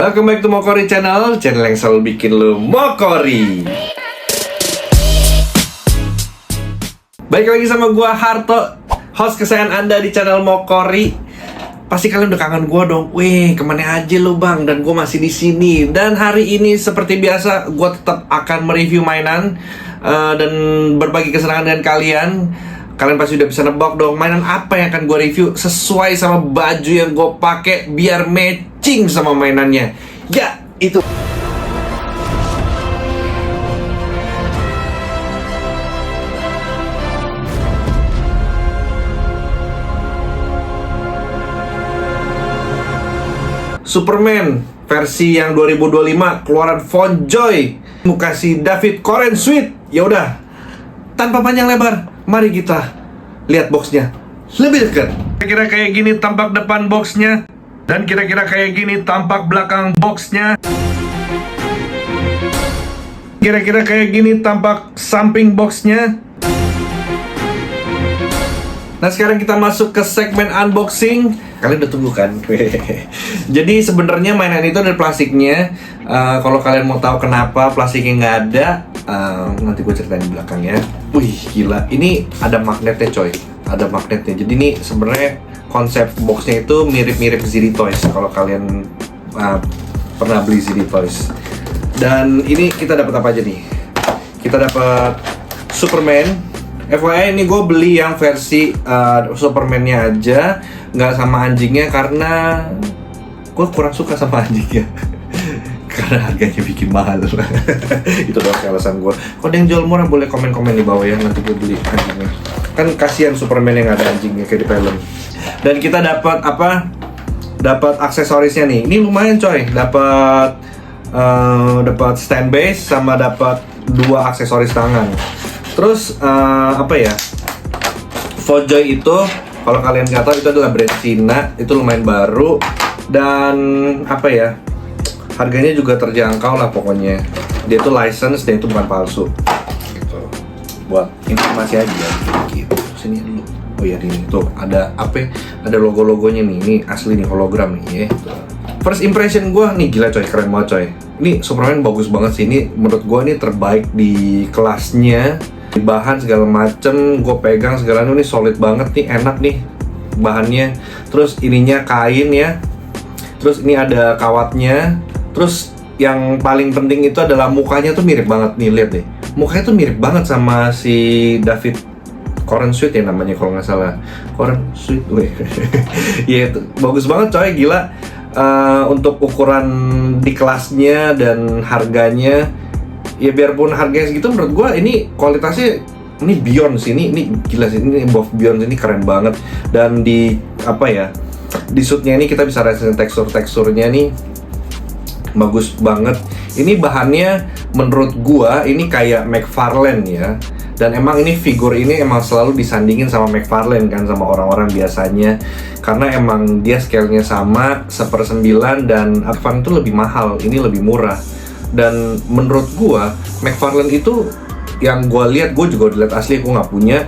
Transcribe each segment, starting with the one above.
Welcome back to Mokori Channel, channel yang selalu bikin lu Mokori. Balik lagi sama gua Harto, host kesayangan Anda di channel Mokori. Pasti kalian udah kangen gua dong. Weh, kemana aja lu bang? Dan gua masih di sini. Dan hari ini seperti biasa, gua tetap akan mereview mainan dan berbagi kesenangan dengan kalian. Kalian pasti udah bisa nebak dong mainan apa yang akan gue review sesuai sama baju yang gue pakai biar matching sama mainannya. Ya, itu. Superman versi yang 2025 keluaran Fonjoy, muka si David Koren Sweet. Ya udah, tanpa panjang lebar, mari kita lihat boxnya lebih dekat. Kira-kira kayak gini tampak depan boxnya, dan kira-kira kayak gini tampak belakang boxnya. Kira-kira kayak gini tampak samping boxnya. Nah, sekarang kita masuk ke segmen unboxing. Kalian udah tunggu kan? Jadi sebenarnya mainan itu dari plastiknya. Kalau kalian mau tahu kenapa plastiknya nggak ada, nanti gue ceritain di belakang ya. Wih, gila. Ini ada magnetnya coy. Ada magnetnya. Jadi ini sebenarnya konsep boxnya itu mirip-mirip ZD Toys. Kalau kalian pernah beli ZD Toys. Dan ini kita dapat apa aja nih? Kita dapat Superman. FYI ini gue beli yang versi Superman-nya aja, nggak sama anjingnya karena gue kurang suka sama anjingnya. Karena harganya bikin mahal. Itu doang alasan gue. Kalau ada yang jual murah boleh komen-komen di bawah ya, nanti gue beli anjingnya. Kan kasihan Superman yang ada anjingnya kayak di film. Dan kita dapat apa? Dapat aksesorisnya nih. Ini lumayan coy. Dapat stand base sama dapat 2 aksesoris tangan. Terus apa ya? Fonjoy itu kalau kalian nggak tahu itu adalah brand Cina, itu lumayan baru dan apa ya? Harganya juga terjangkau lah pokoknya. Dia tuh license dan itu bukan palsu. Gitu. Buat informasi aja gitu. Sini dulu. Oh ya ini tuh ada apa? Ada logo-logonya nih. Ini asli nih hologram nih ya. First impression gue nih gila coy, keren banget coy. Ini Superman bagus banget sih. Ini menurut gue ini terbaik di kelasnya. Bahan segala macem, gue pegang segala ini solid banget nih, enak nih bahannya. Terus ininya kain ya. Terus ini ada kawatnya. Terus yang paling penting itu adalah mukanya tuh mirip banget nih, lihat deh. Mukanya tuh mirip banget sama si David Koren Sweet ya namanya kalau nggak salah. Koren Sweet, weh. Ya itu bagus banget coy, gila. Untuk ukuran di kelasnya dan harganya. Ya biarpun harganya segitu menurut gue ini kualitasnya ini beyond sih, ini gila sih, ini above beyond, ini keren banget. Dan di apa ya, di suitnya ini kita bisa rasain teksturnya nih bagus banget. Ini bahannya menurut gua ini kayak McFarlane ya. Dan emang ini figur ini emang selalu disandingin sama McFarlane kan, sama orang-orang biasanya. Karena emang dia scale-nya sama 1/9 dan McFarlane itu lebih mahal, ini lebih murah. Dan menurut gua McFarlane itu yang gua lihat, gua juga lihat asli, gua nggak punya,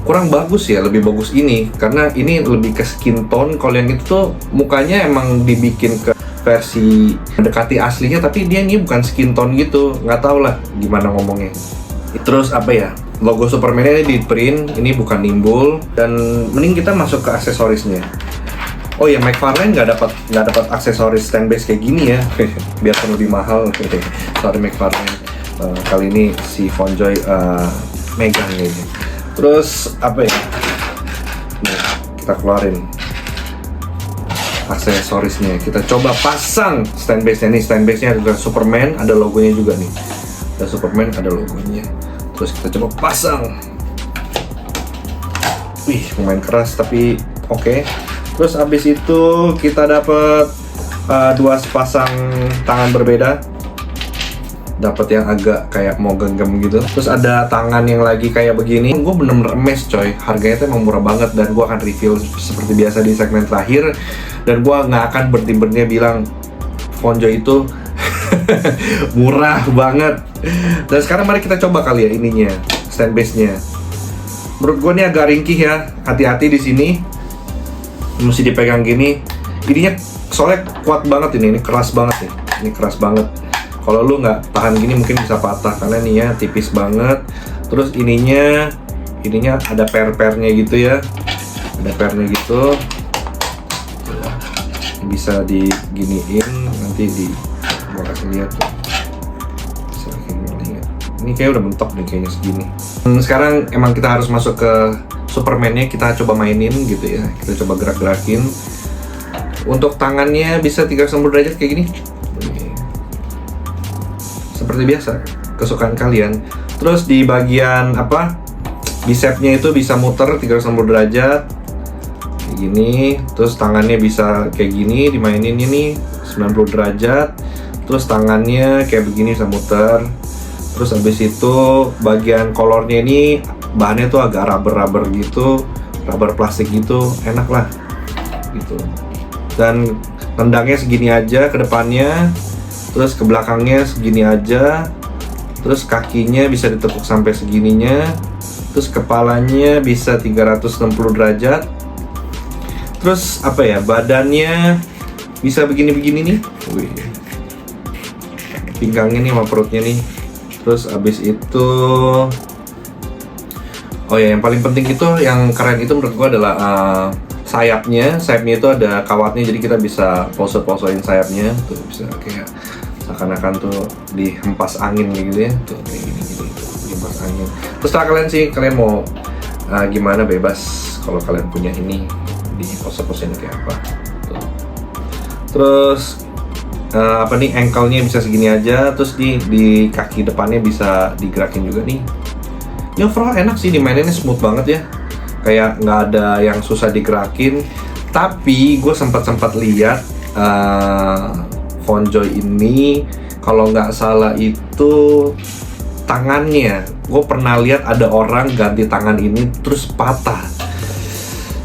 kurang bagus ya, lebih bagus ini karena ini lebih ke skin tone. Kalau yang itu tuh mukanya emang dibikin ke versi mendekati aslinya, tapi dia ini bukan skin tone gitu, nggak tahu lah gimana ngomongnya. Terus apa ya, logo Superman ini di print, ini bukan nimbul. Dan mending kita masuk ke aksesorisnya. Oh ya, McFarlane nggak dapat aksesoris stand base kayak gini ya. Biarpun lebih mahal. Sorry McFarlane. Kali ini si Fonjoy megang kayaknya. Terus apa ya? Nih, kita keluarin aksesorisnya. Kita coba pasang stand base-nya nih. Stand base-nya ada Superman, ada logonya juga nih. Ada Superman, ada logonya. Terus kita coba pasang. Wih, lumayan keras tapi oke. Terus abis itu kita dapat 2 sepasang tangan berbeda. Dapat yang agak kayak mau genggam gitu. Terus ada tangan yang lagi kayak begini. Gue bener-bener emes coy. Harganya tuh emang murah banget. Dan gue akan review seperti biasa di segmen terakhir. Dan gue gak akan berhenti bilang Fonjoy itu murah banget. Dan sekarang mari kita coba kali ya ininya, stand base-nya. Menurut gue ini agak ringkih ya. Hati-hati di sini. Mesti dipegang gini. Ininya soalnya kuat banget ini keras banget nih. Ini keras banget. Kalau lu nggak tahan gini mungkin bisa patah karena ini ya tipis banget. Terus ininya ada per-pernya gitu ya. Ada pernya gitu. Bisa diginiin nanti gua kasih lihat tuh. Bisa kayak gini. Ini kayak udah mentok nih kayaknya segini. Sekarang emang kita harus masuk ke Superman-nya, kita coba mainin gitu ya. Kita coba gerak-gerakin. Untuk tangannya bisa 360 derajat kayak gini. Seperti biasa, kesukaan kalian. Terus di bagian bicepnya itu bisa muter 360 derajat kayak gini. Terus tangannya bisa kayak gini, dimainin ini 90 derajat. Terus tangannya kayak begini bisa muter. Terus habis itu bagian kolornya ini bahannya tuh agak rubber gitu, rubber plastik gitu, enak lah gitu. Dan tendangnya segini aja ke depannya. Terus ke belakangnya segini aja. Terus kakinya bisa ditekuk sampai segininya. Terus kepalanya bisa 360 derajat. Terus badannya bisa begini-begini nih. Wih. Pinggangnya nih sama perutnya nih. Terus abis itu yang paling penting itu, yang keren itu menurut gua adalah sayapnya itu ada kawatnya, jadi kita bisa pose-posein sayapnya tuh, bisa kayak seakan-akan tuh dihempas angin gitu ya, tuh kayak gini gitu, dihempas angin. Terus kalian mau gimana, bebas kalau kalian punya ini di pose-posein kayak apa tuh. Terus ankle-nya bisa segini aja, terus di kaki depannya bisa digerakin juga nih. Ini overall enak sih, dimaininnya smooth banget ya, kayak nggak ada yang susah digerakin. Tapi gue sempat lihat FonJoy ini, kalau nggak salah itu tangannya, gue pernah lihat ada orang ganti tangan ini terus patah.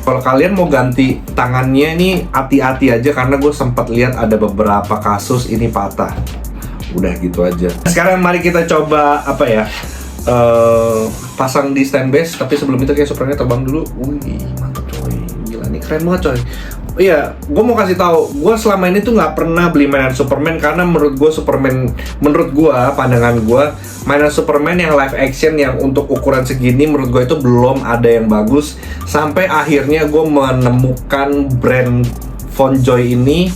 Kalau kalian mau ganti tangannya nih, hati-hati aja karena gue sempat lihat ada beberapa kasus ini patah. Udah gitu aja. Sekarang mari kita coba pasang di stand base, tapi sebelum itu kayak Superman terbang dulu. Wih, mantap coy, gila nih, keren banget coy. Iya, gue mau kasih tahu, gue selama ini tuh nggak pernah beli mainan Superman karena menurut gue pandangan gue, mainan Superman yang live action yang untuk ukuran segini menurut gue itu belum ada yang bagus. Sampai akhirnya gue menemukan brand FonJoy ini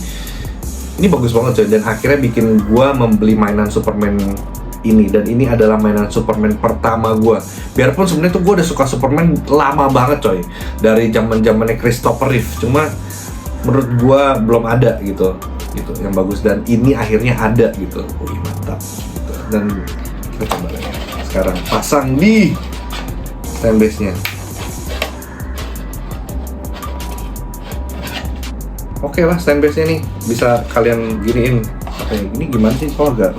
bagus banget coy, dan akhirnya bikin gue membeli mainan Superman ini. Dan ini adalah mainan Superman pertama gue. Biarpun sebenarnya tuh gue udah suka Superman lama banget coy, dari zamannya Christopher Reeve. Cuma menurut gue belum ada gitu yang bagus, dan ini akhirnya ada gitu. Wih, mantap gitu. Dan kita coba lagi sekarang pasang di stand base-nya. Oke lah, stand base-nya nih bisa kalian giniin. Ini gimana sih, kok enggak?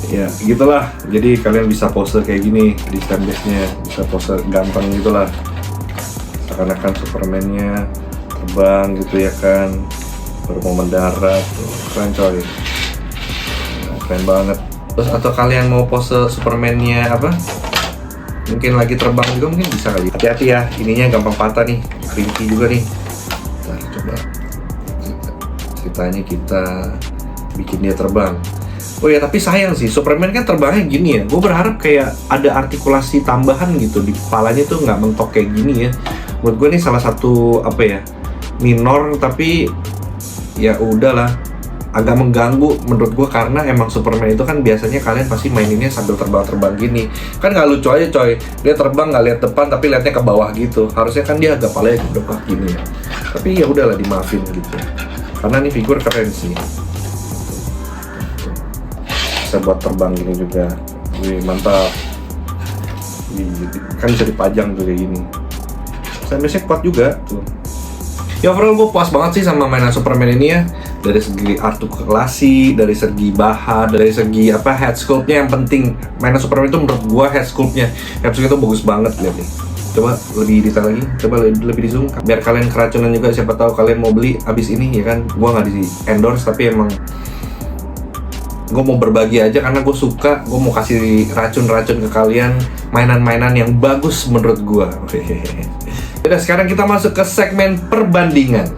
Ya gitulah, jadi kalian bisa pose kayak gini di stand base-nya, bisa pose gampang gitulah, seakan-akan Superman-nya terbang gitu ya kan, baru mau mendarat tuh, keren coy, keren banget. Terus atau kalian mau pose Superman-nya mungkin lagi terbang juga mungkin bisa kali. Hati-hati ya, ininya gampang patah nih, ringkih juga nih. Ntar coba ceritanya kita bikin dia terbang. Oh ya, tapi sayang sih, Superman kan terbangnya gini ya. Gue berharap kayak ada artikulasi tambahan gitu di kepalanya tuh, nggak mentok kayak gini ya. Menurut gue ini salah satu minor, tapi ya udahlah, agak mengganggu menurut gue karena emang Superman itu kan biasanya kalian pasti maininnya sambil terbang-terbang gini. Kan nggak lucu aja coy, dia terbang nggak lihat depan tapi lihatnya ke bawah gitu. Harusnya kan dia agak palanya gebrak gini ya. Tapi ya udahlah, dimaafin gitu. Karena ini figur keren sih. Bisa buat terbang gini juga. Wih, mantap. Kan bisa dipajang tuh kayak gini. Biasanya kuat juga tuh. Ya overall gue puas banget sih sama mainan Superman ini ya. Dari segi artikulasi, dari segi bahan, dari segi head sculptnya yang penting. Mainan Superman itu menurut gue head sculptnya itu bagus banget, lihat nih. Coba lebih detail lagi, coba lebih di zoom biar kalian keracunan juga, siapa tahu kalian mau beli abis ini ya kan. Gue nggak di endorse tapi emang gue mau berbagi aja karena gue suka. Gue mau kasih racun-racun ke kalian, mainan-mainan yang bagus menurut gue. Udah, sekarang kita masuk ke segmen perbandingan.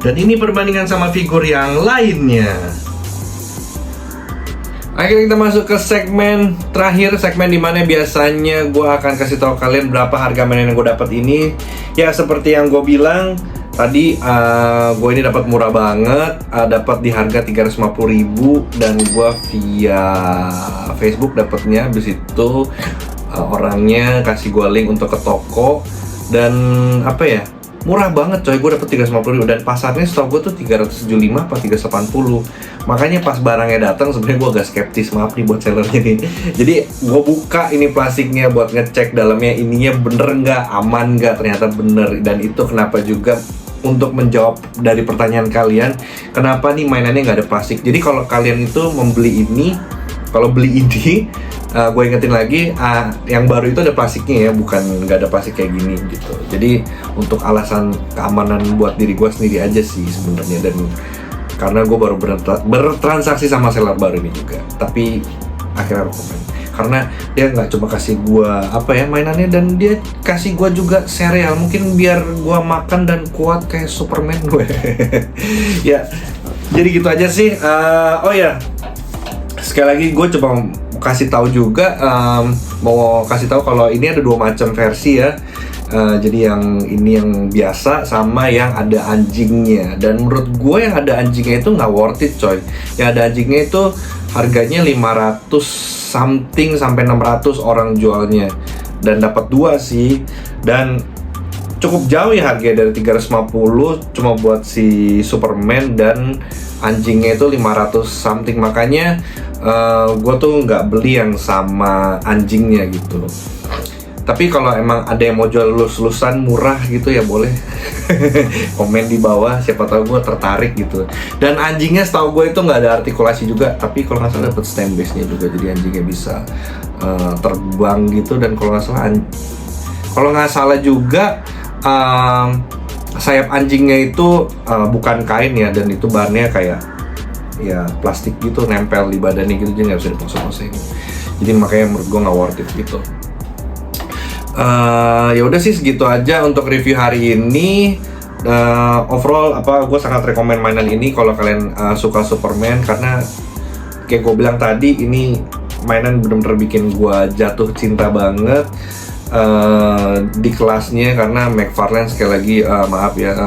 Dan ini perbandingan sama figur yang lainnya. Akhirnya kita masuk ke segmen terakhir, segmen dimana biasanya gue akan kasih tahu kalian berapa harga mainan yang gue dapat ini. Ya seperti yang gue bilang tadi, gue ini dapat murah banget, dapat di harga 350.000 dan gue via Facebook dapatnya. Habis itu orangnya kasih gue link untuk ke toko dan apa ya, murah banget coy, gue dapet 350.000 dan pasarnya setahu gue tuh 375 apa 380. Makanya pas barangnya datang sebenarnya gue agak skeptis, maaf nih buat sellernya nih. Jadi gue buka ini plastiknya buat ngecek dalamnya ininya bener nggak, aman nggak, ternyata bener. Dan itu kenapa juga untuk menjawab dari pertanyaan kalian, kenapa nih mainannya nggak ada plastik. Jadi kalau kalian itu membeli ini, kalau beli ini, gue ingetin lagi, yang baru itu ada plastiknya ya, bukan nggak ada plastik kayak gini gitu. Jadi untuk alasan keamanan buat diri gue sendiri aja sih sebenarnya, dan karena gue baru bertransaksi sama seller baru ini juga. Tapi akhirnya rekomen karena dia nggak cuma kasih gue apa ya mainannya, dan dia kasih gue juga sereal, mungkin biar gue makan dan kuat kayak Superman gue. Ya jadi gitu aja sih. Oh ya, sekali lagi gue coba kasih tahu juga, mau kasih tahu kalau ini ada 2 macam versi ya. Jadi yang ini yang biasa sama yang ada anjingnya. Dan menurut gue yang ada anjingnya itu nggak worth it coy. Yang ada anjingnya itu harganya 500 something sampai 600 orang jualnya. Dan dapat 2 sih. Dan cukup jauh ya harganya, dari 350 cuma buat si Superman, dan anjingnya itu 500 something. Makanya gue tuh nggak beli yang sama anjingnya gitu. Tapi kalau emang ada yang mau jual lus-lusan murah gitu ya boleh komen di bawah, siapa tahu gue tertarik gitu. Dan anjingnya setahu gue itu nggak ada artikulasi juga, tapi kalau nggak salah dapet stem base-nya juga, jadi anjingnya bisa terbang gitu. Dan kalau nggak salah juga sayap anjingnya itu bukan kain ya, dan itu bahannya kayak ya plastik gitu, nempel di badannya gitu, jadi nggak bisa dipose-posein. Jadi makanya menurut gue nggak worth it gitu. Ya udah sih segitu aja untuk review hari ini. Overall gue sangat rekomen mainan ini kalau kalian suka Superman, karena kayak gue bilang tadi, ini mainan bener-bener bikin gue jatuh cinta banget di kelasnya. Karena McFarlane sekali lagi maaf ya,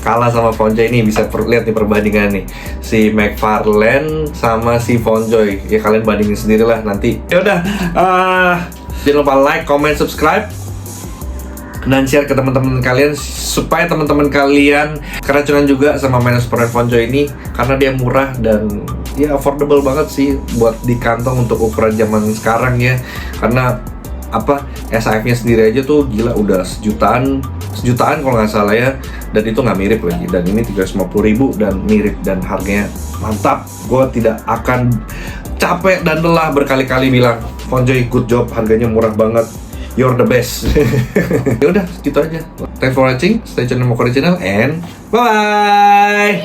kalah sama Vonjoy. Ini bisa lihat nih perbandingan nih, si McFarlane sama si Vonjoy. Ya kalian bandingin sendirilah nanti. Ya udah, jangan lupa like, comment, subscribe, dan share ke teman-teman kalian supaya teman-teman kalian keracunan juga sama mainan Superman Vonjoy ini, karena dia murah dan ya affordable banget sih buat di kantong untuk ukuran zaman sekarang ya. Karena apa, SAF-nya sendiri aja tuh gila, udah sejutaan kalau nggak salah ya, dan itu nggak mirip lagi. Dan ini 350.000 dan mirip, dan harganya mantap. Gue tidak akan capek dan lelah berkali-kali bilang, Vonjoy good job, harganya murah banget, you're the best. Ya udah gitu aja. Thanks for watching, stay tune di Mokori Channel, and bye bye.